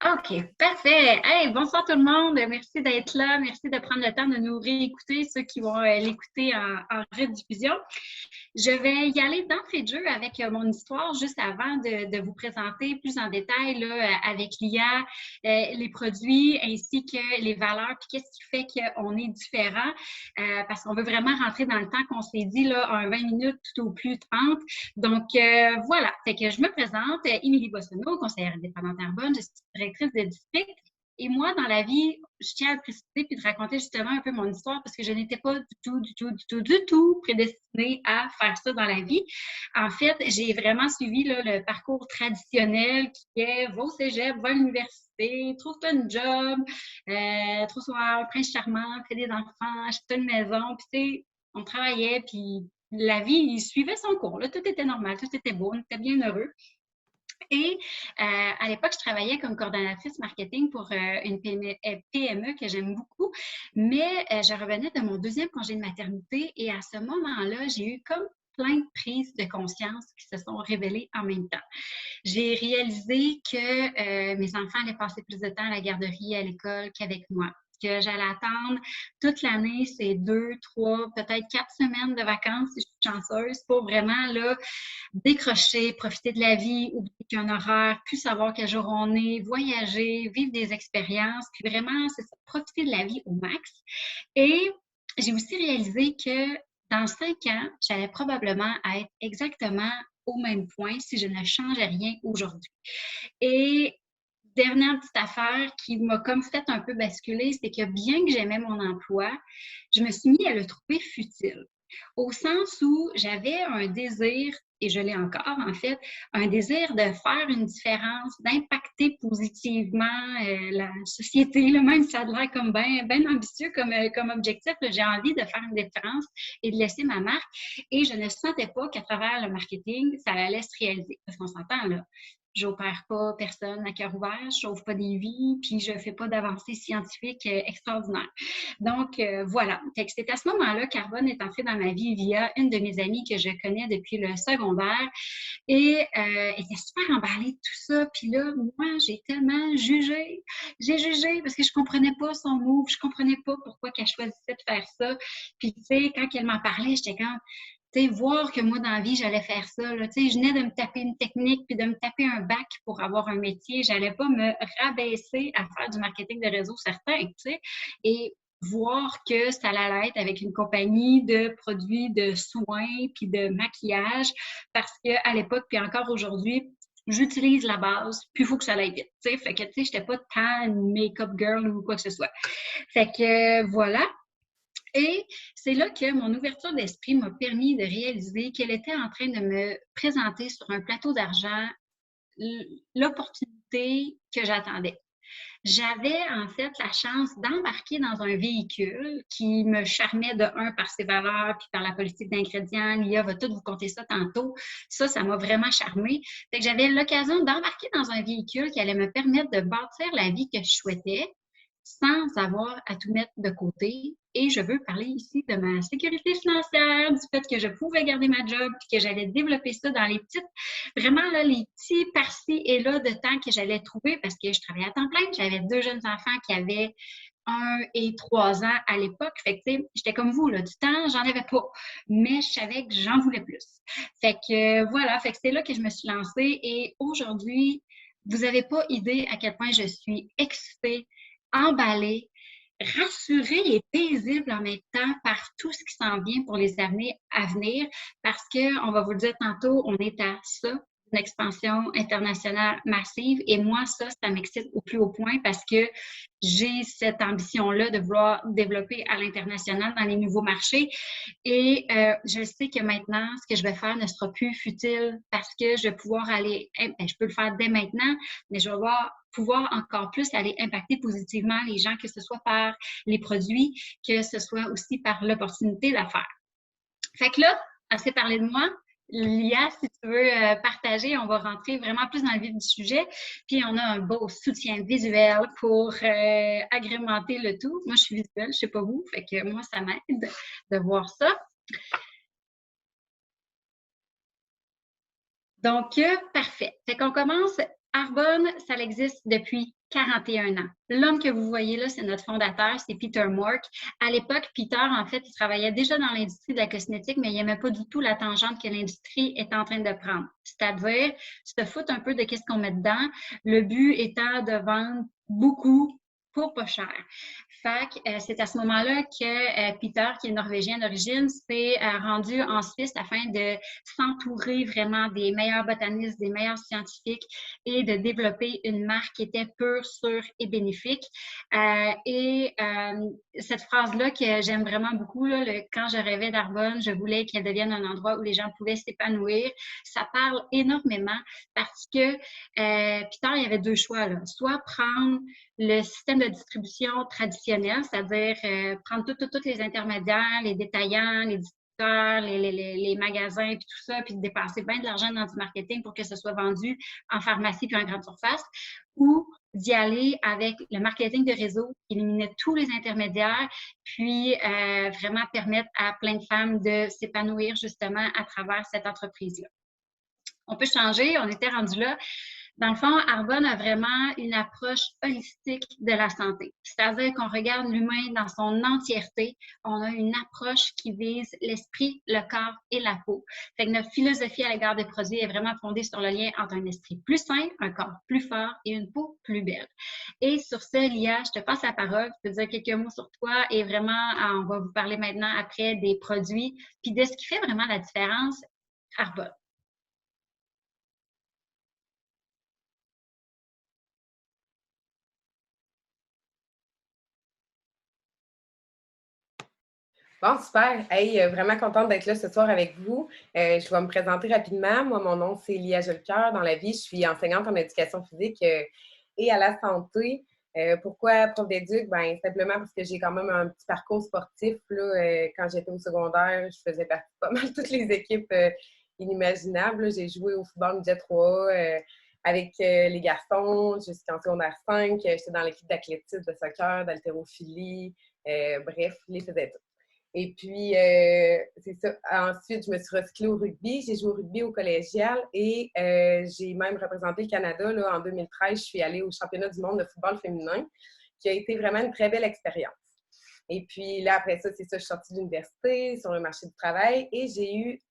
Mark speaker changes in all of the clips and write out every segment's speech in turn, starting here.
Speaker 1: OK, parfait. Hey, bonsoir tout le monde. Merci d'être là. Merci de prendre le temps de nous réécouter, ceux qui vont l'écouter en rediffusion. Je vais y aller d'entrée de jeu avec mon histoire juste avant de vous présenter plus en détail là, avec l'IA, les produits ainsi que les valeurs, puis qu'est-ce qui fait qu'on est différent, parce qu'on veut vraiment rentrer dans le temps qu'on s'est dit, là, un 20 minutes tout au plus 30. Donc, voilà. Fait que je me présente, Émilie Bossonneau, conseillère indépendante Terrebonne, je suis directrice de district. Et moi, dans la vie, je tiens à le préciser puis de raconter justement un peu mon histoire parce que je n'étais pas du tout prédestinée à faire ça dans la vie. En fait, j'ai vraiment suivi là, le parcours traditionnel qui est va au cégep, va à l'université, trouve-toi une job, trouve-toi un prince charmant, fais des enfants, achète une maison. Puis tu sais, on travaillait, puis la vie, il suivait son cours. Là. Tout était normal, tout était beau, on était bien heureux. Et à l'époque, je travaillais comme coordonnatrice marketing pour une PME que j'aime beaucoup, mais je revenais de mon deuxième congé de maternité et à ce moment-là, j'ai eu comme plein de prises de conscience qui se sont révélées en même temps. J'ai réalisé que mes enfants allaient passer plus de temps à la garderie, à l'école qu'avec moi. Que j'allais attendre toute l'année, ces 2, 3, peut-être 4 semaines de vacances, si je suis chanceuse, pour vraiment là, décrocher, profiter de la vie, oublier qu'il y a un horaire, plus savoir quel jour on est, voyager, vivre des expériences, puis vraiment, c'est ça, profiter de la vie au max. Et j'ai aussi réalisé que dans 5 ans, j'allais probablement être exactement au même point si je ne changeais rien aujourd'hui. Et dernière petite affaire qui m'a comme fait un peu basculer, c'est que bien que j'aimais mon emploi, je me suis mis à le trouver futile. Au sens où j'avais un désir, et je l'ai encore en fait, un désir de faire une différence, d'impacter positivement la société, là, même si ça a l'air comme bien ben ambitieux comme objectif, j'ai envie de faire une différence et de laisser ma marque. Et je ne sentais pas qu'à travers le marketing, ça allait se réaliser. Parce qu'on s'entend là, j'opère pas personne à cœur ouvert, je sauve pas des vies, puis je fais pas d'avancées scientifiques extraordinaires. Donc, voilà. C'est à ce moment-là qu'Arbonne est entrée dans ma vie via une de mes amies que je connais depuis le secondaire et était super emballée de tout ça. Puis là, moi, j'ai tellement jugé. J'ai jugé parce que je comprenais pas son move, je comprenais pas pourquoi qu'elle choisissait de faire ça. Puis, tu sais, quand elle m'en parlait, j'étais comme, tu sais, voir que moi, dans la vie, j'allais faire ça. Là. Tu sais, je venais de me taper une technique puis de me taper un bac pour avoir un métier. J'allais pas me rabaisser à faire du marketing de réseau certain, tu sais. Et voir que ça allait être avec une compagnie de produits de soins puis de maquillage parce qu'à l'époque, puis encore aujourd'hui, j'utilise la base, puis il faut que ça aille vite. T'sais. Fait que, tu sais, j'étais pas tant une make-up girl ou quoi que ce soit. Fait que, voilà. Et c'est là que mon ouverture d'esprit m'a permis de réaliser qu'elle était en train de me présenter sur un plateau d'argent l'opportunité que j'attendais. J'avais en fait la chance d'embarquer dans un véhicule qui me charmait de un par ses valeurs, puis par la politique d'ingrédients. L'IA va tout vous compter ça tantôt. Ça m'a vraiment charmée. Fait que j'avais l'occasion d'embarquer dans un véhicule qui allait me permettre de bâtir la vie que je souhaitais sans avoir à tout mettre de côté. Et je veux parler ici de ma sécurité financière, du fait que je pouvais garder ma job, puis que j'allais développer ça dans les petites, vraiment là, les petits par-ci et là de temps que j'allais trouver parce que je travaillais à temps plein. J'avais 2 jeunes enfants qui avaient 1 et 3 ans à l'époque. Fait que, tu sais, j'étais comme vous, là, du temps, j'en avais pas. Mais je savais que j'en voulais plus. Fait que, voilà. Fait que c'est là que je me suis lancée. Et aujourd'hui, vous n'avez pas idée à quel point je suis excitée, emballée, rassurée et paisible en même temps par tout ce qui s'en vient pour les années à venir parce que, on va vous le dire tantôt, on est à ça, une expansion internationale massive et moi, ça m'excite au plus haut point parce que j'ai cette ambition-là de vouloir développer à l'international dans les nouveaux marchés et je sais que maintenant, ce que je vais faire ne sera plus futile parce que je vais pouvoir aller, je peux le faire dès maintenant, mais je vais pouvoir encore plus aller impacter positivement les gens, que ce soit par les produits, que ce soit aussi par l'opportunité d'affaires. Fait que là, assez parlé de moi. Lia, si tu veux partager, on va rentrer vraiment plus dans le vif du sujet. Puis, on a un beau soutien visuel pour agrémenter le tout. Moi, je suis visuelle, je sais pas vous. Fait que moi, ça m'aide de voir ça. Donc, parfait. Fait qu'on commence Arbonne, ça existe depuis 41 ans. L'homme que vous voyez là, c'est notre fondateur, c'est Peter Mork. À l'époque, Peter, en fait, il travaillait déjà dans l'industrie de la cosmétique, mais il n'aimait pas du tout la tangente que l'industrie est en train de prendre. C'est-à-dire, se foutre un peu de qu'est-ce qu'on met dedans, le but étant de vendre beaucoup pour pas cher. Fait que c'est à ce moment-là que Peter, qui est norvégien d'origine, s'est rendu en Suisse afin de s'entourer vraiment des meilleurs botanistes, des meilleurs scientifiques et de développer une marque qui était pure, sûre et bénéfique. Cette phrase-là que j'aime vraiment beaucoup, là, quand je rêvais d'Arbonne, je voulais qu'elle devienne un endroit où les gens pouvaient s'épanouir. Ça parle énormément parce que Peter, il y avait deux choix, là. Soit prendre le système de distribution traditionnel, c'est-à-dire prendre tous les intermédiaires, les détaillants, les distributeurs, les magasins, puis tout ça, puis de dépenser bien de l'argent dans du marketing pour que ce soit vendu en pharmacie puis en grande surface, ou d'y aller avec le marketing de réseau qui éliminait tous les intermédiaires, puis vraiment permettre à plein de femmes de s'épanouir justement à travers cette entreprise-là. On peut changer, on était rendu là. Dans le fond, Arbonne a vraiment une approche holistique de la santé. C'est-à-dire qu'on regarde l'humain dans son entièreté. On a une approche qui vise l'esprit, le corps et la peau. Fait que notre philosophie à l'égard des produits est vraiment fondée sur le lien entre un esprit plus sain, un corps plus fort et une peau plus belle. Et sur ce, Lia, je te passe la parole. Je peux dire quelques mots sur toi et vraiment, on va vous parler maintenant après des produits puis de ce qui fait vraiment la différence Arbonne.
Speaker 2: Bon, super. Hey, vraiment contente d'être là ce soir avec vous. Je vais me présenter rapidement. Moi, mon nom, c'est Lia Jolcoeur. Dans la vie, je suis enseignante en éducation physique et à la santé. Pourquoi prof d'éduc? Ben, simplement parce que j'ai quand même un petit parcours sportif. Là, quand j'étais au secondaire, je faisais partie de pas mal toutes les équipes inimaginables. J'ai joué au football midget 3 avec les garçons jusqu'en secondaire 5. J'étais dans l'équipe d'athlétisme, de soccer, d'haltérophilie. Bref, je les faisais toutes. Et puis, c'est ça. Ensuite, je me suis recyclée au rugby. J'ai joué au rugby au collégial et j'ai même représenté le Canada. Là, en 2013, je suis allée au championnat du monde de football féminin, qui a été vraiment une très belle expérience. Et puis là, après ça, c'est ça, je suis sortie de l'université, sur le marché du travail et j'ai eu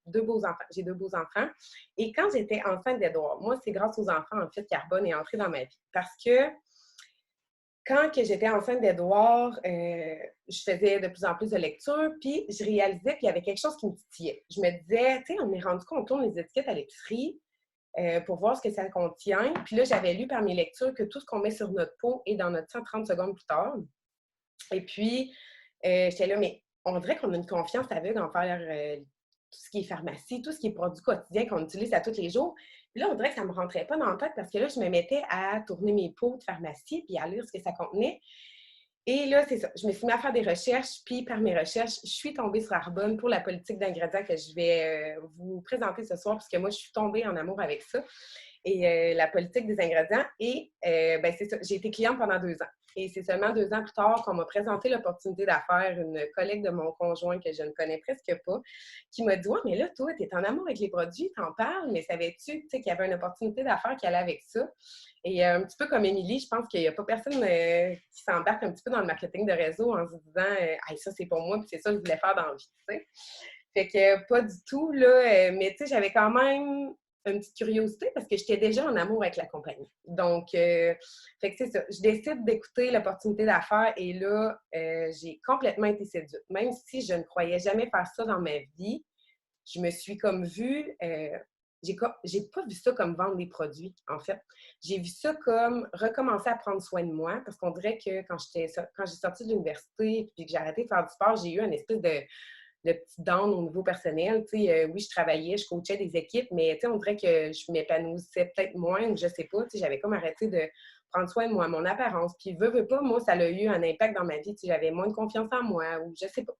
Speaker 2: deux beaux enfants. J'ai deux beaux enfants. Et quand j'étais enceinte d'Edouard, moi, c'est grâce aux enfants, en fait, qu'Arbonne est entrée dans ma vie. Parce que quand j'étais enceinte d'Edouard, je faisais de plus en plus de lectures, puis je réalisais qu'il y avait quelque chose qui me titillait. Je me disais, tu sais, on m'est rendu compte, on tourne les étiquettes à l'épicerie pour voir ce que ça contient. Puis là, j'avais lu par mes lectures que tout ce qu'on met sur notre peau est dans notre sang 30 secondes plus tard. Et puis, j'étais là, mais on dirait qu'on a une confiance aveugle en faire tout ce qui est pharmacie, tout ce qui est produit quotidien qu'on utilise à tous les jours. Puis là, on dirait que ça ne me rentrait pas dans la tête parce que là, je me mettais à tourner mes pots de pharmacie puis à lire ce que ça contenait. Et là, c'est ça. Je me suis mis à faire des recherches, puis par mes recherches, je suis tombée sur Arbonne pour la politique d'ingrédients que je vais vous présenter ce soir, parce que moi, je suis tombée en amour avec ça. Et la politique des ingrédients. Et ben, c'est ça. J'ai été cliente pendant 2 ans. Et c'est seulement 2 ans plus tard qu'on m'a présenté l'opportunité d'affaires, une collègue de mon conjoint que je ne connais presque pas, qui m'a dit: ouais, mais là, toi, tu es en amour avec les produits, t'en parles, mais savais-tu qu'il y avait une opportunité d'affaires qui allait avec ça? Et un petit peu comme Émilie, je pense qu'il n'y a pas personne qui s'embarque un petit peu dans le marketing de réseau en se disant hey, ça, c'est pour moi, puis c'est ça que je voulais faire dans la vie. T'sais. Fait que pas du tout, là. Mais tu sais, j'avais quand même une petite curiosité parce que j'étais déjà en amour avec la compagnie. Donc, fait que c'est ça. Je décide d'écouter l'opportunité d'affaires et là, j'ai complètement été séduite. Même si je ne croyais jamais faire ça dans ma vie, je me suis comme vue... j'ai pas vu ça comme vendre des produits, en fait. J'ai vu ça comme recommencer à prendre soin de moi parce qu'on dirait que quand j'ai sorti de l'université et que j'ai arrêté de faire du sport, j'ai eu une espèce de petit down au niveau personnel. Oui, je travaillais, je coachais des équipes, mais on dirait que je m'épanouissais peut-être moins ou je sais pas. J'avais comme arrêté de prendre soin de moi, mon apparence. Puis, veux pas, moi, ça a eu un impact dans ma vie. J'avais moins de confiance en moi ou je sais pas.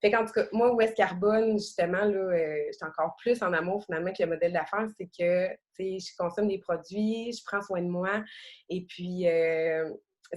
Speaker 2: Fait qu'en tout cas, moi, West Carbone, justement, là, j'étais encore plus en amour finalement que le modèle d'affaires. C'est que, je consomme des produits, je prends soin de moi et puis...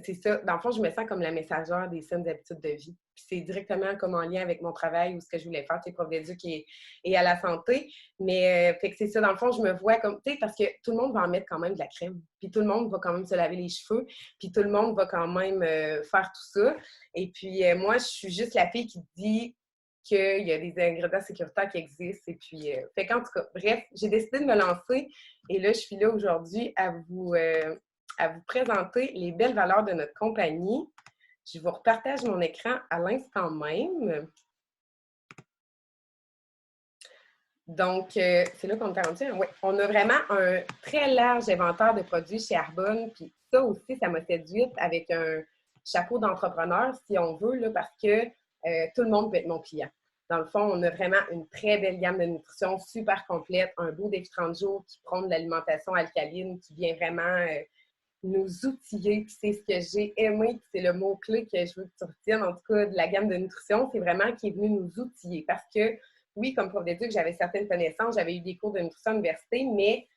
Speaker 2: c'est ça. Dans le fond, je me sens comme la messagère des saines habitudes de vie. Puis c'est directement comme en lien avec mon travail ou ce que je voulais faire, tu sais, prof d'éduc et à la santé. Mais fait que c'est ça, dans le fond, je me vois comme, tu sais, parce que tout le monde va en mettre quand même de la crème. Puis tout le monde va quand même se laver les cheveux. Puis tout le monde va quand même faire tout ça. Et puis moi, je suis juste la fille qui dit qu'il y a des ingrédients sécuritaires qui existent. Et puis, fait qu'en tout cas, bref, j'ai décidé de me lancer. Et là, je suis là aujourd'hui à vous présenter les belles valeurs de notre compagnie. Je vous repartage mon écran à l'instant même. Donc, c'est là qu'on est rendu. Oui, on a vraiment un très large inventaire de produits chez Arbonne. Puis ça aussi, ça m'a séduite avec un chapeau d'entrepreneur, si on veut, là, parce que tout le monde peut être mon client. Dans le fond, on a vraiment une très belle gamme de nutrition super complète, un beau défi 30 jours qui prône l'alimentation alcaline, qui vient vraiment nous outiller. Puis c'est ce que j'ai aimé, puis c'est le mot-clé que je veux que tu retiennes, en tout cas, de la gamme de nutrition, c'est vraiment qui est venu nous outiller. Parce que, oui, comme prof d'éduc, j'avais certaines connaissances, j'avais eu des cours de nutrition à l'université, mais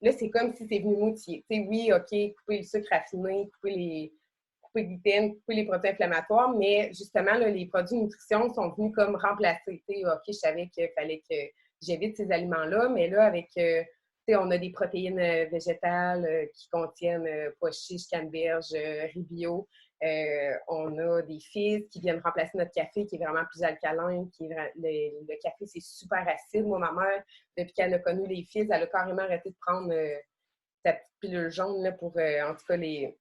Speaker 2: là, c'est comme si c'est venu m'outiller. Tu sais, oui, OK, couper le sucre raffiné, couper le gluten, couper les produits inflammatoires, mais justement, là, les produits de nutrition sont venus comme remplacer. Tu sais, OK, je savais qu'il fallait que j'évite ces aliments-là, mais là, avec on a des protéines végétales qui contiennent pois chiches, canneberge, riz bio. On a des fibres qui viennent remplacer notre café qui est vraiment plus alcalin. Le café, c'est super acide. Moi, ma mère, depuis qu'elle a connu les fibres, elle a carrément arrêté de prendre sa petite pilule jaune là, pour, en tout cas, les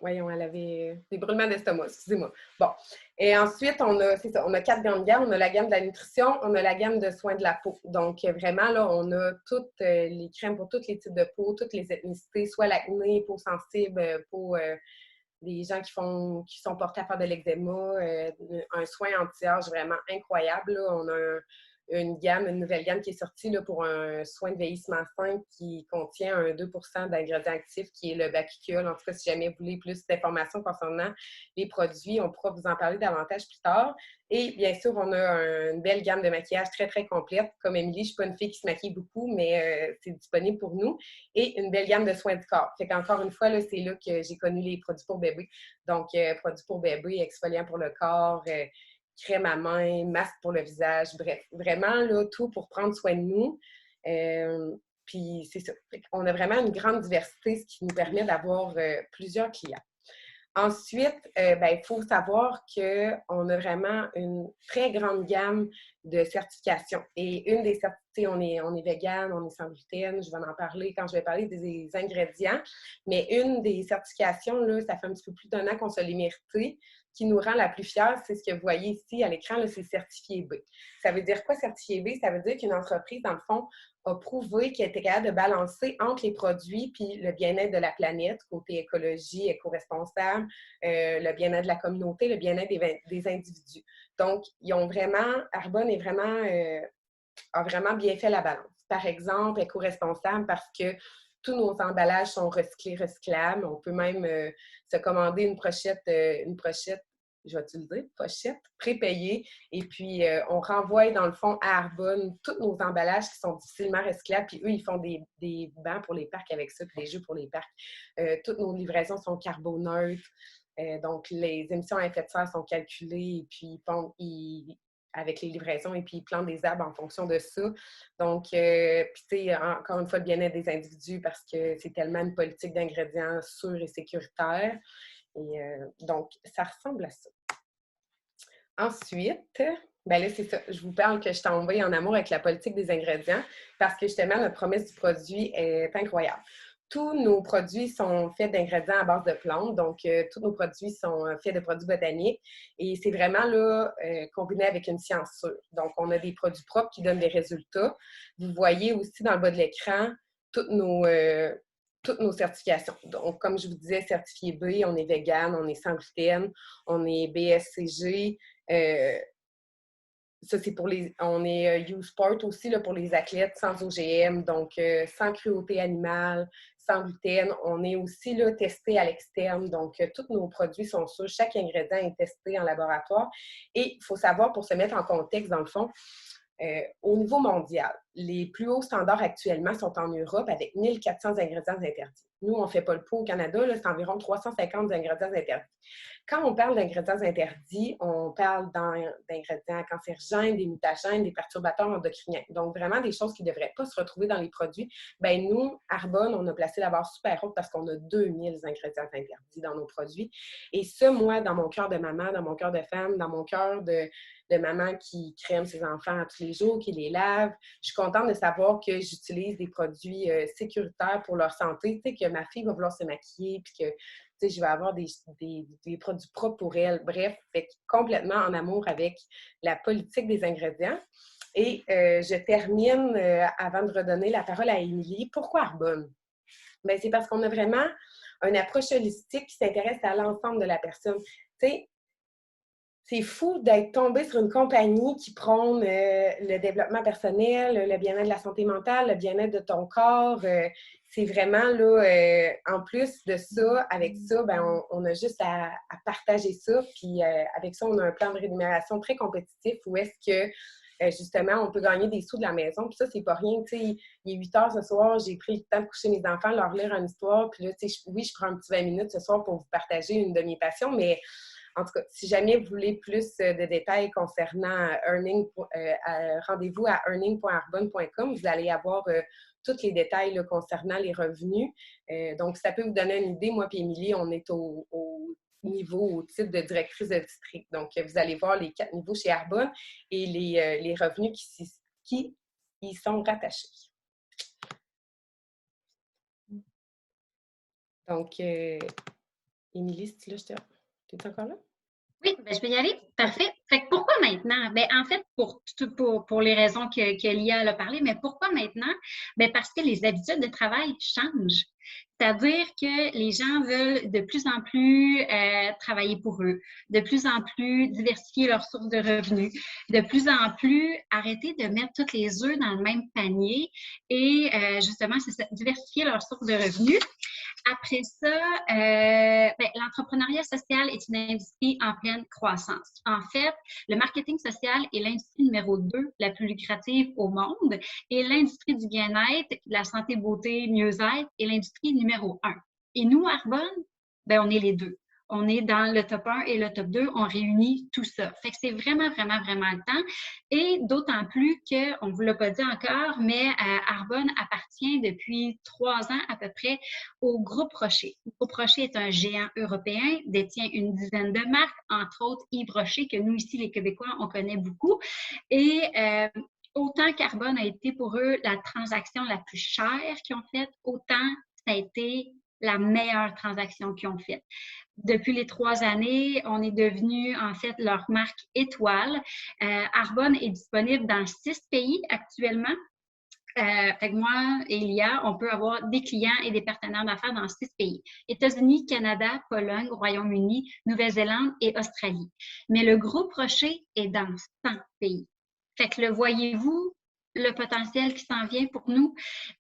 Speaker 2: voyons, elle avait des brûlements d'estomac, excusez-moi. Bon. Et ensuite, c'est ça, on a 4 grandes gammes. On a la gamme de la nutrition, on a la gamme de soins de la peau. Donc, vraiment, là, on a toutes les crèmes pour tous les types de peau, toutes les ethnicités, soit l'acné, peau sensible, peau des gens qui sont portés à faire de l'eczéma, un soin anti-âge vraiment incroyable. Là. On a une nouvelle gamme qui est sortie là, pour un soin de vieillissement sain qui contient un 2 d'ingrédients actifs qui est le bacuchiol. En tout cas, si jamais vous voulez plus d'informations concernant les produits, on pourra vous en parler davantage plus tard. Et bien sûr, on a une belle gamme de maquillage très, très complète. Comme Émilie, je ne suis pas une fille qui se maquille beaucoup, mais c'est disponible pour nous. Et une belle gamme de soins du corps. Fait qu'encore une fois, là, c'est là que j'ai connu les produits pour bébé. Donc, produits pour bébé, exfoliants pour le corps, crème à main, masque pour le visage. Bref, vraiment, là, tout pour prendre soin de nous. Puis, c'est ça. On a vraiment une grande diversité, ce qui nous permet d'avoir plusieurs clients. Ensuite, il faut savoir qu'on a vraiment une très grande gamme de certifications. Et une des certifications, on est vegan, on est sans gluten, je vais en parler quand je vais parler des ingrédients, mais une des certifications, là, ça fait un petit peu plus d'1 an qu'on se l'est mérité, qui nous rend la plus fière, c'est ce que vous voyez ici à l'écran, là, c'est certifié B. Ça veut dire quoi, certifié B? Ça veut dire qu'une entreprise, dans le fond, a prouvé qu'elle était capable de balancer entre les produits puis le bien-être de la planète, côté écologie, éco-responsable, le bien-être de la communauté, le bien-être des individus. Donc, Arbonne a vraiment bien fait la balance. Par exemple, éco-responsable parce que tous nos emballages sont recyclés, recyclables. On peut même se commander une pochette, je vais-tu le dire, pochette prépayée. Et puis, on renvoie dans le fond à Arbonne tous nos emballages qui sont difficilement recyclables. Puis eux, ils font des bancs pour les parcs avec ça, puis des jeux pour les parcs. Toutes nos livraisons sont carboneutres. Donc, les émissions à effet de serre sont calculées et puis avec les livraisons et puis ils plantent des arbres en fonction de ça. Donc, puis tu sais, encore une fois, le bien-être des individus parce que c'est tellement une politique d'ingrédients sûrs et sécuritaire. Et donc, ça ressemble à ça. Ensuite, ben là, c'est ça. Je vous parle que je t'ai envoyé en amour avec la politique des ingrédients parce que justement, notre promesse du produit est incroyable. Tous nos produits sont faits d'ingrédients à base de plantes, donc tous nos produits sont faits de produits botaniques et c'est vraiment là combiné avec une science sûre. Donc, on a des produits propres qui donnent des résultats. Vous voyez aussi dans le bas de l'écran toutes nos certifications. Donc, comme je vous disais, certifié B, on est vegan, on est sans gluten, on est BSCG. Ça, c'est on est U-Sport aussi là, pour les athlètes sans OGM, donc sans cruauté animale, sans gluten. On est aussi là, testé à l'externe, donc tous nos produits sont sûrs. Chaque ingrédient est testé en laboratoire. Et il faut savoir, pour se mettre en contexte, dans le fond, Au niveau mondial, les plus hauts standards actuellement sont en Europe avec 1400 ingrédients interdits. Nous, on ne fait pas le pot au Canada, c'est environ 350 ingrédients interdits. Quand on parle d'ingrédients interdits, on parle d'ingrédients cancérigènes, des mutagènes, des perturbateurs endocriniens. Donc, vraiment des choses qui ne devraient pas se retrouver dans les produits. Bien, nous, Arbonne, on a placé la barre super haute parce qu'on a 2000 ingrédients interdits dans nos produits. Et ça, moi, dans mon cœur de maman, dans mon cœur de femme, dans mon cœur de maman qui crème ses enfants tous les jours, qui les lave. Je suis contente de savoir que j'utilise des produits sécuritaires pour leur santé, tu sais, que ma fille va vouloir se maquiller, puis que je vais avoir des produits propres pour elle. Bref, fait complètement en amour avec la politique des ingrédients. Et je termine, avant de redonner la parole à Émilie, pourquoi Arbonne? Bien, c'est parce qu'on a vraiment une approche holistique qui s'intéresse à l'ensemble de la personne. Tu sais, c'est fou d'être tombé sur une compagnie qui prône le développement personnel, le bien-être de la santé mentale, le bien-être de ton corps. C'est vraiment, là, en plus de ça, avec ça, ben, on a juste à partager ça. Puis avec ça, on a un plan de rémunération très compétitif où est-ce que, justement, on peut gagner des sous de la maison. Puis ça, c'est pas rien. Tu sais, il est 8 heures ce soir, j'ai pris le temps de coucher mes enfants, leur lire une histoire. Puis là, tu sais, oui, je prends un petit 20 minutes ce soir pour vous partager une de mes passions, mais en tout cas, si jamais vous voulez plus de détails concernant Earning, rendez-vous à earning.arbonne.com. Vous allez avoir tous les détails là, concernant les revenus. Donc, ça peut vous donner une idée. Moi et Émilie, on est au titre de directrice de district. Donc, vous allez voir les 4 niveaux chez Arbonne et les revenus qui y sont rattachés. Donc, Émilie, si tu es encore là?
Speaker 1: Oui, ben, je vais y aller. Parfait. Fait que pourquoi maintenant? Ben, en fait, pour les raisons que Lia a parlé, mais pourquoi maintenant? Ben, parce que les habitudes de travail changent. C'est-à-dire que les gens veulent de plus en plus travailler pour eux, de plus en plus diversifier leurs sources de revenus, de plus en plus arrêter de mettre tous les œufs dans le même panier et justement, c'est ça, diversifier leurs sources de revenus. Après ça, l'entrepreneuriat social est une industrie en pleine croissance. En fait, le marketing social est l'industrie numéro 2 la plus lucrative au monde et l'industrie du bien-être, de la santé, beauté, mieux-être est l'industrie numéro 1. Et nous, Arbonne, ben, on est les deux. On est dans le top 1 et le top 2, on réunit tout ça. Fait que c'est vraiment, vraiment, vraiment le temps. Et d'autant plus qu'on ne vous l'a pas dit encore, mais Arbonne appartient depuis 3 ans à peu près au Groupe Rocher. Le Groupe Rocher est un géant européen, détient une dizaine de marques, entre autres Yves Rocher, que nous ici, les Québécois, on connaît beaucoup. Et autant qu'Arbonne a été pour eux la transaction la plus chère qu'ils ont faite, autant ça a été la meilleure transaction qu'ils ont faite. Depuis les 3 années, on est devenu en fait leur marque étoile. Arbonne est disponible dans 6 pays actuellement. Fait que moi et Lia, on peut avoir des clients et des partenaires d'affaires dans 6 pays. États-Unis, Canada, Pologne, Royaume-Uni, Nouvelle-Zélande et Australie. Mais le groupe Rocher est dans 100 pays. Fait que le voyez-vous, le potentiel qui s'en vient pour nous.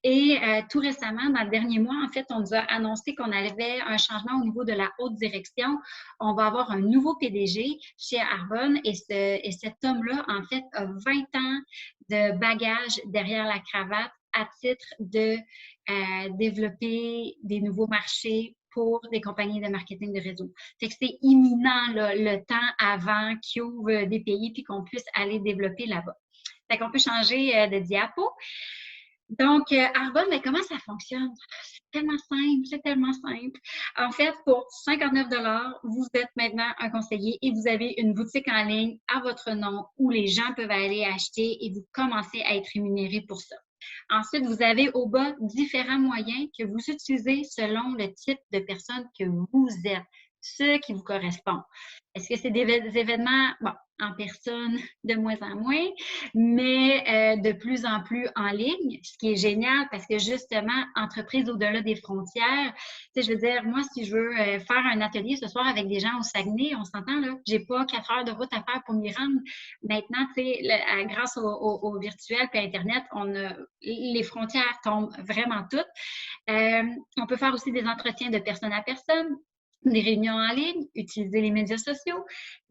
Speaker 1: Et tout récemment, dans le dernier mois, en fait, on nous a annoncé qu'on avait un changement au niveau de la haute direction. On va avoir un nouveau PDG chez Arbonne et cet homme-là, en fait, a 20 ans de bagages derrière la cravate à titre de développer des nouveaux marchés pour des compagnies de marketing de réseau. Fait que c'est imminent là, le temps avant qu'ils ouvrent des pays puis qu'on puisse aller développer là-bas. Fait qu'on peut changer de diapo. Donc, Arbonne, mais comment ça fonctionne? C'est tellement simple. En fait, pour 59 $, vous êtes maintenant un conseiller et vous avez une boutique en ligne à votre nom où les gens peuvent aller acheter et vous commencez à être rémunéré pour ça. Ensuite, vous avez au bas différents moyens que vous utilisez selon le type de personne que vous êtes, ce qui vous correspond. Est-ce que c'est des événements, bon, en personne de moins en moins, mais de plus en plus en ligne, ce qui est génial parce que justement, entreprise au-delà des frontières, tu sais, je veux dire, moi, si je veux faire un atelier ce soir avec des gens au Saguenay, on s'entend là, j'ai pas 4 heures de route à faire pour m'y rendre. Maintenant, tu sais, grâce au virtuel et Internet, les frontières tombent vraiment toutes. On peut faire aussi des entretiens de personne à personne. des réunions en ligne, utilisez les médias sociaux.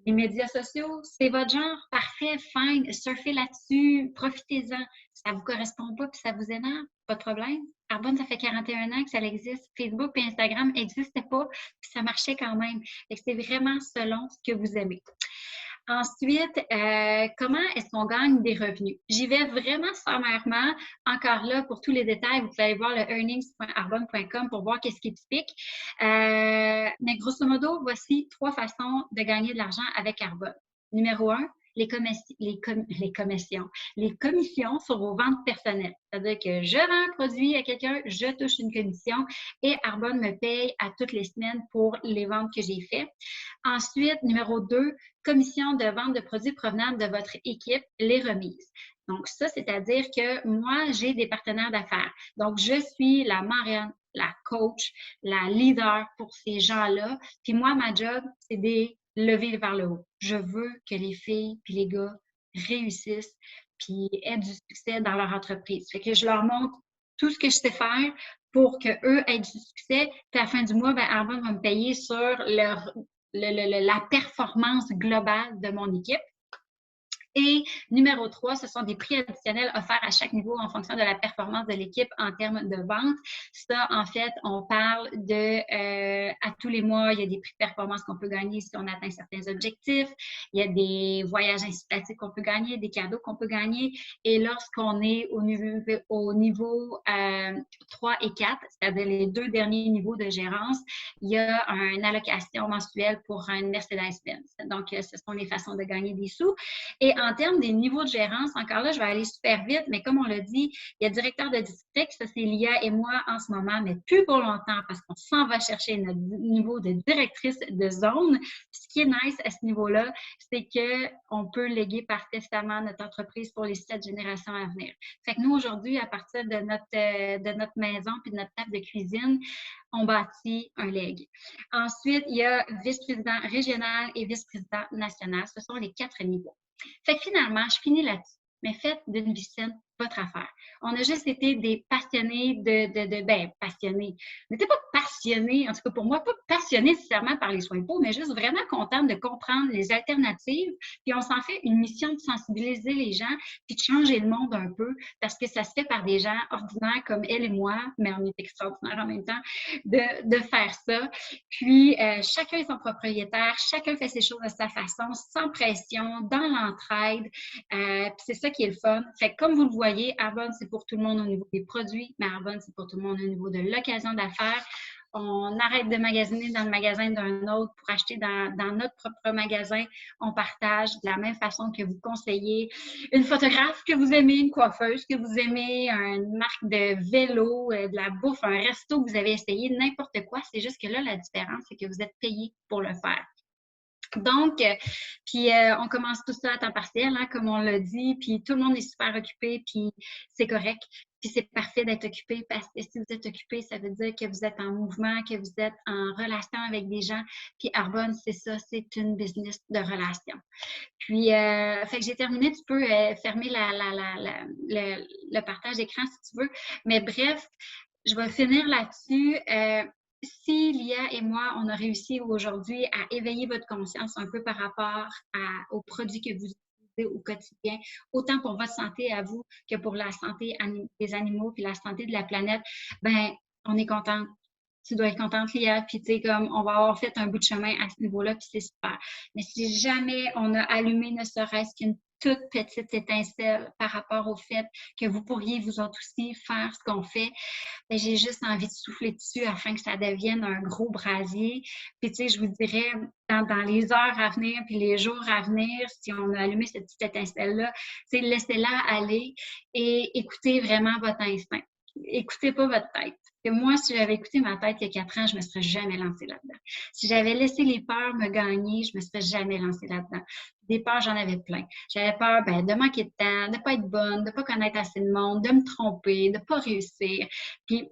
Speaker 1: Les médias sociaux, c'est votre genre, parfait, fine, surfez là-dessus, profitez-en. Ça ne vous correspond pas puis ça vous énerve, pas de problème. Arbonne, ça fait 41 ans que ça existe. Facebook et Instagram n'existaient pas, puis ça marchait quand même. C'est vraiment selon ce que vous aimez. Ensuite, comment est-ce qu'on gagne des revenus? J'y vais vraiment sommairement. Encore là, pour tous les détails, vous pouvez aller voir le earnings.arbonne.com pour voir qu'est-ce qui est typique. Mais grosso modo, voici 3 façons de gagner de l'argent avec Arbonne. Numéro 1, les commissions sur vos ventes personnelles. C'est-à-dire que je vends un produit à quelqu'un, je touche une commission et Arbonne me paye à toutes les semaines pour les ventes que j'ai faites. Ensuite, numéro 2, commission de vente de produits provenant de votre équipe, les remises. Donc, ça, c'est-à-dire que moi, j'ai des partenaires d'affaires. Donc, je suis la marraine, la coach, la leader pour ces gens-là. Puis moi, ma job, c'est de lever vers le haut. Je veux que les filles puis les gars réussissent puis aient du succès dans leur entreprise. Fait que je leur montre tout ce que je sais faire pour qu'eux aient du succès. Puis à la fin du mois, ben, Arbonne va me payer sur la performance globale de mon équipe. Et numéro 3, ce sont des prix additionnels offerts à chaque niveau en fonction de la performance de l'équipe en termes de vente. Ça, en fait, on parle de à tous les mois, il y a des prix de performance qu'on peut gagner si on atteint certains objectifs. Il y a des voyages incitatifs qu'on peut gagner, des cadeaux qu'on peut gagner. Et lorsqu'on est au niveau 3 et 4, c'est-à-dire les 2 derniers niveaux de gérance, il y a une allocation mensuelle pour un Mercedes-Benz. Donc, ce sont les façons de gagner des sous. Et en termes des niveaux de gérance, encore là, je vais aller super vite, mais comme on l'a dit, il y a directeur de district, ça c'est Lia et moi en ce moment, mais plus pour longtemps parce qu'on s'en va chercher notre niveau de directrice de zone. Puis ce qui est nice à ce niveau-là, c'est qu'on peut léguer par testament notre entreprise pour les 7 générations à venir. Fait que nous, aujourd'hui, à partir de notre maison puis de notre table de cuisine, on bâtit un legs. Ensuite, il y a vice-président régional et vice-président national. Ce sont les 4 niveaux. Fait que finalement, je finis là-dessus. Mais faites d'une vicine votre affaire. On a juste été des passionnés passionnés. On n'était pas passionnés, en tout cas pour moi, pas passionnés nécessairement par les soins de peau, mais juste vraiment contents de comprendre les alternatives. Puis on s'en fait une mission de sensibiliser les gens, puis de changer le monde un peu, parce que ça se fait par des gens ordinaires comme elle et moi, mais on est extraordinaires en même temps, de faire ça. Puis chacun est son propriétaire, chacun fait ses choses à sa façon, sans pression, dans l'entraide. Puis c'est ça qui est le fun. Fait que comme vous le voyez, Arbonne, c'est pour tout le monde au niveau des produits, mais Arbonne, c'est pour tout le monde au niveau de l'occasion d'affaires. On arrête de magasiner dans le magasin d'un autre pour acheter dans notre propre magasin. On partage de la même façon que vous conseillez une photographe que vous aimez, une coiffeuse que vous aimez, une marque de vélo, de la bouffe, un resto que vous avez essayé, n'importe quoi. C'est juste que là, la différence, c'est que vous êtes payé pour le faire. Donc, on commence tout ça à temps partiel, hein, comme on l'a dit, puis tout le monde est super occupé, puis c'est correct. Puis c'est parfait d'être occupé parce que si vous êtes occupé, ça veut dire que vous êtes en mouvement, que vous êtes en relation avec des gens. Puis Arbonne, c'est ça, c'est une business de relation. Puis, fait que j'ai terminé, tu peux fermer le partage d'écran si tu veux. Mais bref, je vais finir là-dessus. Si Lia et moi, on a réussi aujourd'hui à éveiller votre conscience un peu par rapport aux produits que vous utilisez au quotidien, autant pour votre santé à vous que pour la santé des animaux puis la santé de la planète, ben on est content. Tu dois être contente, Lia, puis tu sais, comme on va avoir fait un bout de chemin à ce niveau-là, puis c'est super. Mais si jamais on a allumé ne serait-ce qu'une toute petite étincelle par rapport au fait que vous pourriez vous autres aussi faire ce qu'on fait, ben, j'ai juste envie de souffler dessus afin que ça devienne un gros brasier. Puis tu sais, je vous dirais, dans les heures à venir puis les jours à venir, si on a allumé cette petite étincelle-là, tu sais, laissez-la aller et écoutez vraiment votre instinct. Écoutez pas votre tête. Que moi, si j'avais écouté ma tête il y a 4 ans, je ne me serais jamais lancée là-dedans. Si j'avais laissé les peurs me gagner, je ne me serais jamais lancée là-dedans. Des peurs, j'en avais plein. J'avais peur de manquer de temps, de ne pas être bonne, de ne pas connaître assez de monde, de me tromper, de ne pas réussir. Puis,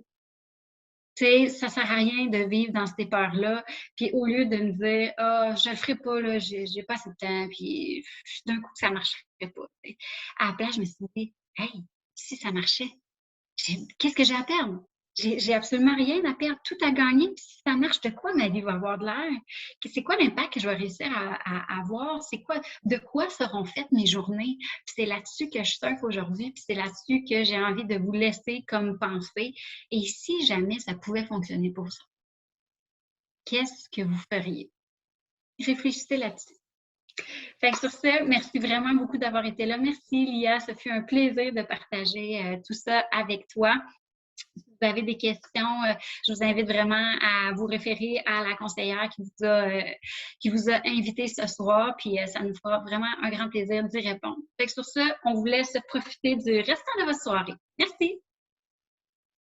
Speaker 1: tu sais, ça ne sert à rien de vivre dans ces peurs-là. Puis, au lieu de me dire, ah, je ne le ferai pas, là, j'ai pas assez de temps, puis d'un coup, ça ne marcherait pas. T'sais. À la place, je me suis dit, hey, si ça marchait, qu'est-ce que j'ai à perdre? J'ai absolument rien à perdre, tout à gagner. Puis si ça marche, de quoi ma vie va avoir de l'air? C'est quoi l'impact que je vais réussir à avoir? C'est quoi, de quoi seront faites mes journées? Puis c'est là-dessus que je surfe aujourd'hui, puis c'est là-dessus que j'ai envie de vous laisser comme pensée. Et si jamais ça pouvait fonctionner pour ça, qu'est-ce que vous feriez? Réfléchissez là-dessus. Fait que sur ce, merci vraiment beaucoup d'avoir été là. Merci, Lia. Ça fut un plaisir de partager tout ça avec toi. Si vous avez des questions, je vous invite vraiment à vous référer à la conseillère qui vous a invité ce soir, puis ça nous fera vraiment un grand plaisir d'y répondre. Fait que sur ce, on vous laisse profiter du restant de votre soirée. Merci!